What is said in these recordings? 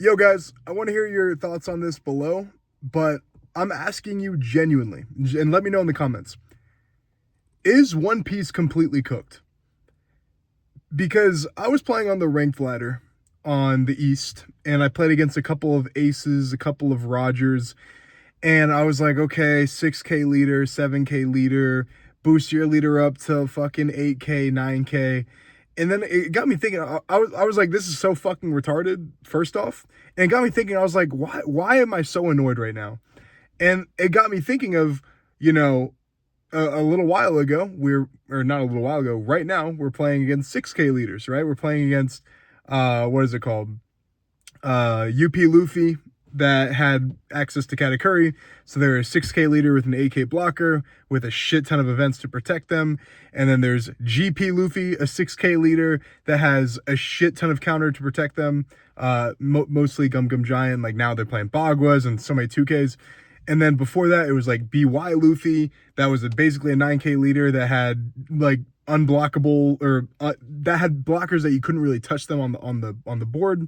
Yo, guys, I want to hear your thoughts on this below, but I'm asking you genuinely, and let me know in the comments. Is One Piece completely cooked? Because I was playing on the ranked ladder on the East, and I played against a couple of aces, a couple of Rogers, and I was like, okay, 6K leader, 7K leader, boost your leader up to fucking 8K, 9K. And then it got me thinking, I was like, this is so fucking retarded, first off. And it got me thinking, I was like, why am I so annoyed right now? And it got me thinking of, you know, a little while ago, or not a little while ago, right now, we're playing against 6K leaders, right? We're playing against, what is it called? UP Luffy that had access to Katakuri. So they're a 6K leader with an 8K blocker with a shit ton of events to protect them. And then there's GP Luffy, a 6K leader that has a shit ton of counter to protect them. Mostly Gum Gum Giant. Like now they're playing Bagwas and so many 2Ks. And then before that, it was like BY Luffy. That was basically a 9K leader that had like unblockable or that had blockers that you couldn't really touch them on the board.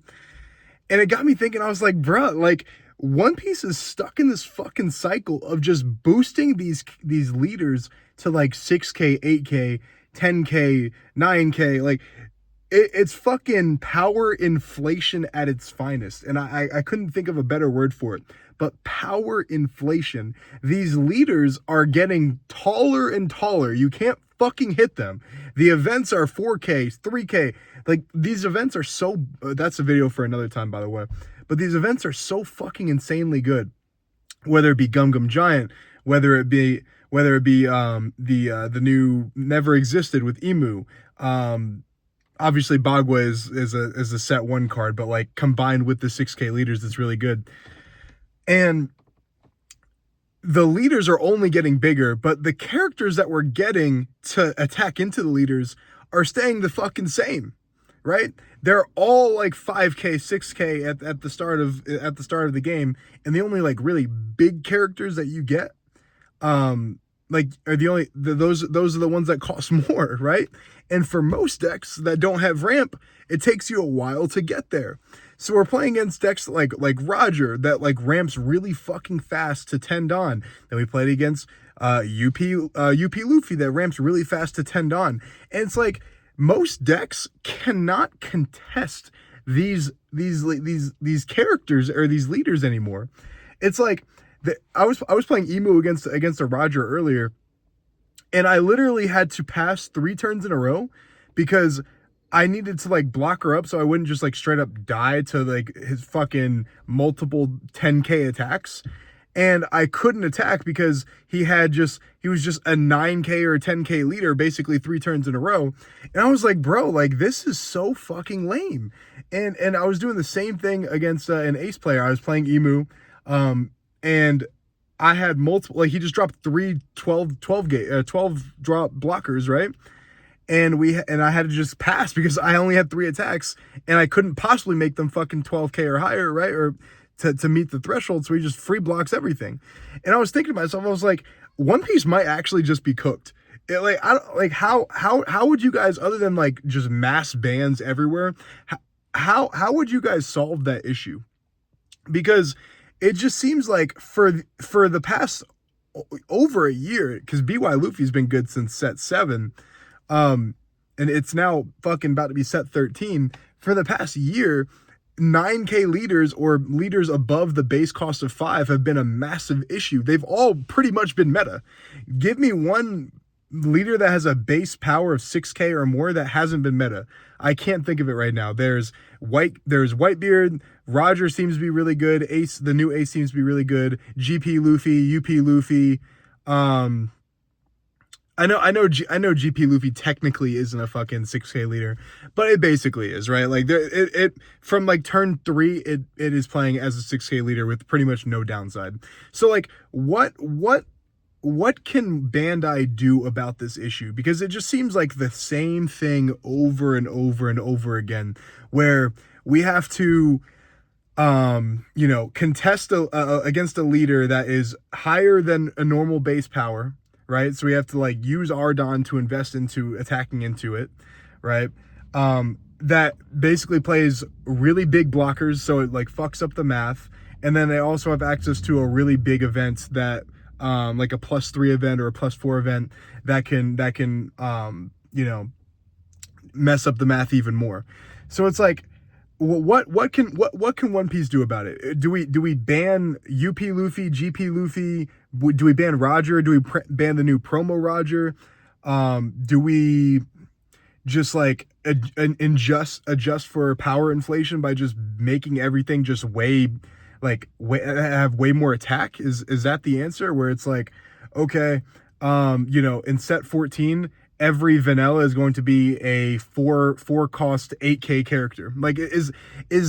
And it got me thinking, I was like, bruh, like One Piece is stuck in this fucking cycle of just boosting these leaders to like 6K, 8K, 10K, 9K. Like it's fucking power inflation at its finest. And I couldn't think of a better word for it. But power inflation. These leaders are getting taller and taller. You can't fucking hit them. The events are 4K, 3K. Like these events are so that's a video for another time, by the way. But these events are so fucking insanely good. Whether it be Gum Gum Giant, whether it be the new Never Existed with Emu, obviously Bagua is a set one card, but like combined with the 6K leaders, it's really good. And the leaders are only getting bigger, but the characters that we're getting to attack into the leaders are staying the fucking same, right? They're all like 5K, 6K at the start of the game, and the only like really big characters that you get like are those are the ones that cost more, right? And for most decks that don't have ramp, it takes you a while to get there. So we're playing against decks like Roger that like ramps really fucking fast to 10 Dawn. Then we played against UP Luffy that ramps really fast to 10 Dawn. And it's like most decks cannot contest these characters or these leaders anymore. It's like I was playing Emu against a Roger earlier, and I literally had to pass 3 turns in a row because I needed to like block her up so I wouldn't just like straight up die to like his fucking multiple 10K attacks. And I couldn't attack because he was just a 9K or a 10K leader basically 3 turns in a row. And I was like, bro, like this is so fucking lame. And I was doing the same thing against an ace player. I was playing Emu. And I had multiple, like he just dropped 12 drop blockers, right? And I had to just pass because I only had 3 attacks and I couldn't possibly make them fucking 12K or higher, right? Or to meet the threshold. So he just free blocks everything. And I was thinking to myself, I was like, One Piece might actually just be cooked. How would you guys, other than like just mass bans everywhere, how would you guys solve that issue? Because it just seems like for the past over a year, because BY Luffy's been good since set 7, and it's now fucking about to be set 13. For the past year, 9K leaders or leaders above the base cost of 5 have been a massive issue. They've all pretty much been meta. Give me one leader that has a base power of 6K or more that hasn't been meta. I can't think of it right now. There's Whitebeard. Roger seems to be really good. Ace, the new Ace seems to be really good. GP Luffy, UP Luffy. I know GP Luffy technically isn't a fucking 6K leader, but it basically is, right? Like it from like turn 3, it is playing as a 6K leader with pretty much no downside. So like what can Bandai do about this issue? Because it just seems like the same thing over and over and over again, where we have to contest against a leader that is higher than a normal base power, right? So we have to like use Ardon to invest into attacking into it, right? that basically plays really big blockers, so it like fucks up the math. And then they also have access to a really big event that, like a +3 event or a +4 event that can mess up the math even more. So it's like, what can One Piece do about it? Do we ban UP Luffy, GP Luffy? Do we ban Roger? Do we ban the new promo Roger? Do we just like adjust for power inflation by just making everything just have way more attack? Is that the answer? Where it's like, okay, in set 14, every vanilla is going to be a four cost 8K character. Like, is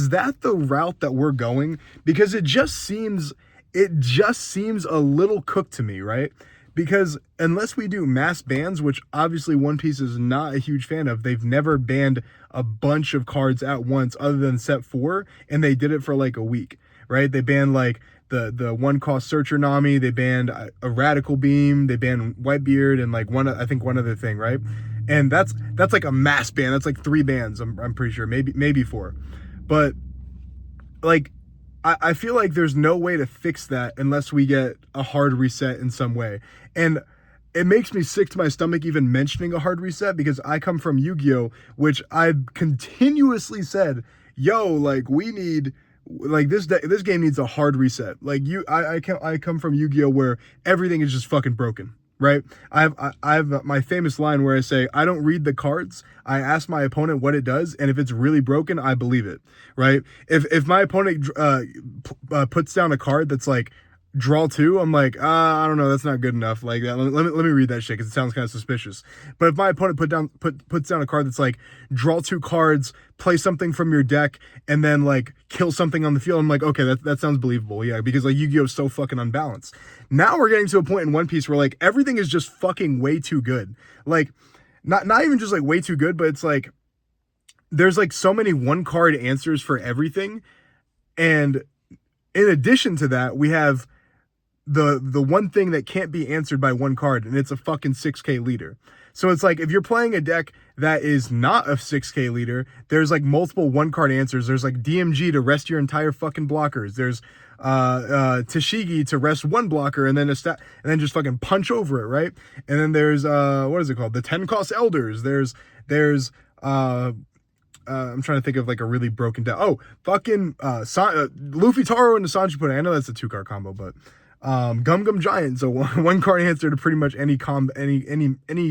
that the route that we're going? Because it just seems a little cooked to me, right? Because unless we do mass bans, which obviously One Piece is not a huge fan of, they've never banned a bunch of cards at once other than set 4, and they did it for like a week, right? They banned like the 1 cost Searcher Nami, they banned a Radical Beam, they banned Whitebeard, and like one other thing, right? And that's like a mass ban. That's like 3 bans, I'm pretty sure, maybe 4. But like, I feel like there's no way to fix that unless we get a hard reset in some way. And it makes me sick to my stomach even mentioning a hard reset, because I come from Yu-Gi-Oh!, which I've continuously said, yo, like, we need, like, this game needs a hard reset. Like, I come from Yu-Gi-Oh! Where everything is just fucking broken, right? I have my famous line where I say, I don't read the cards, I ask my opponent what it does, and if it's really broken, I believe it, right? If my opponent puts down a card that's like draw 2, I'm like, I don't know, that's not good enough. Like, let me read that shit, because it sounds kind of suspicious. But if my opponent puts down a card that's like draw 2 cards, play something from your deck, and then like kill something on the field, I'm like, okay, that sounds believable. Yeah, because like Yu-Gi-Oh! Is so fucking unbalanced. Now we're getting to a point in One Piece where like everything is just fucking way too good. Like, not even just like way too good, but it's like there's like so many 1 card answers for everything. And in addition to that, we have the one thing that can't be answered by 1 card, and it's a fucking 6K leader. So it's like, if you're playing a deck that is not a 6K leader, there's like multiple 1 card answers. There's like DMG to rest your entire fucking blockers. There's Tashigi to rest 1 blocker and then and then just fucking punch over it, right? And then there's what is it called? The 10 cost elders. There's I'm trying to think of like a really broken deck. Oh, fucking Luffy Taro into Sanji Pudding. I know that's a 2 card combo, but Gum Gum Giant, so 1 card answer to pretty much any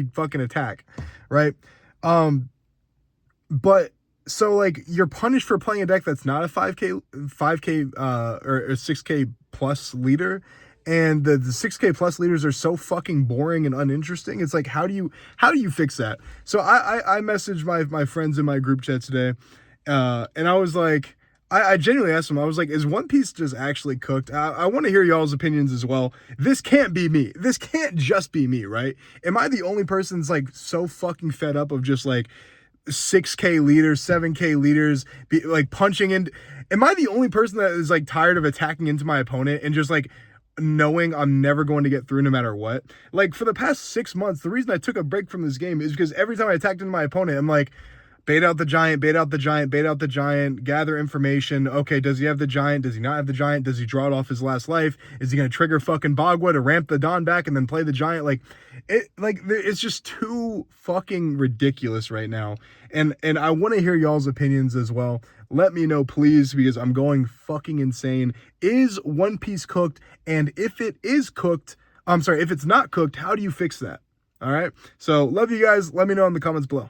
fucking attack, right? But so like, you're punished for playing a deck that's not a 5K or a 6K plus leader, and the 6K plus leaders are so fucking boring and uninteresting. It's like, how do you fix that? So I messaged my friends in my group chat today, and I was like, I genuinely asked them, I was like, is One Piece just actually cooked? I want to hear y'all's opinions as well. This can't be me. This can't just be me, right? Am I the only person that's like so fucking fed up of just like 6K leaders, 7K leaders, like punching in? Am I the only person that is like tired of attacking into my opponent and just like knowing I'm never going to get through no matter what? Like, for the past 6 months, the reason I took a break from this game is because every time I attacked into my opponent, I'm like, bait out the giant, bait out the giant, bait out the giant, gather information. Okay, does he have the giant? Does he not have the giant? Does he draw it off his last life? Is he going to trigger fucking Bagua to ramp the Don back and then play the giant? It's just too fucking ridiculous right now. And I want to hear y'all's opinions as well. Let me know, please, because I'm going fucking insane. Is One Piece cooked? And if it is cooked, if it's not cooked, how do you fix that? All right. So love you guys. Let me know in the comments below.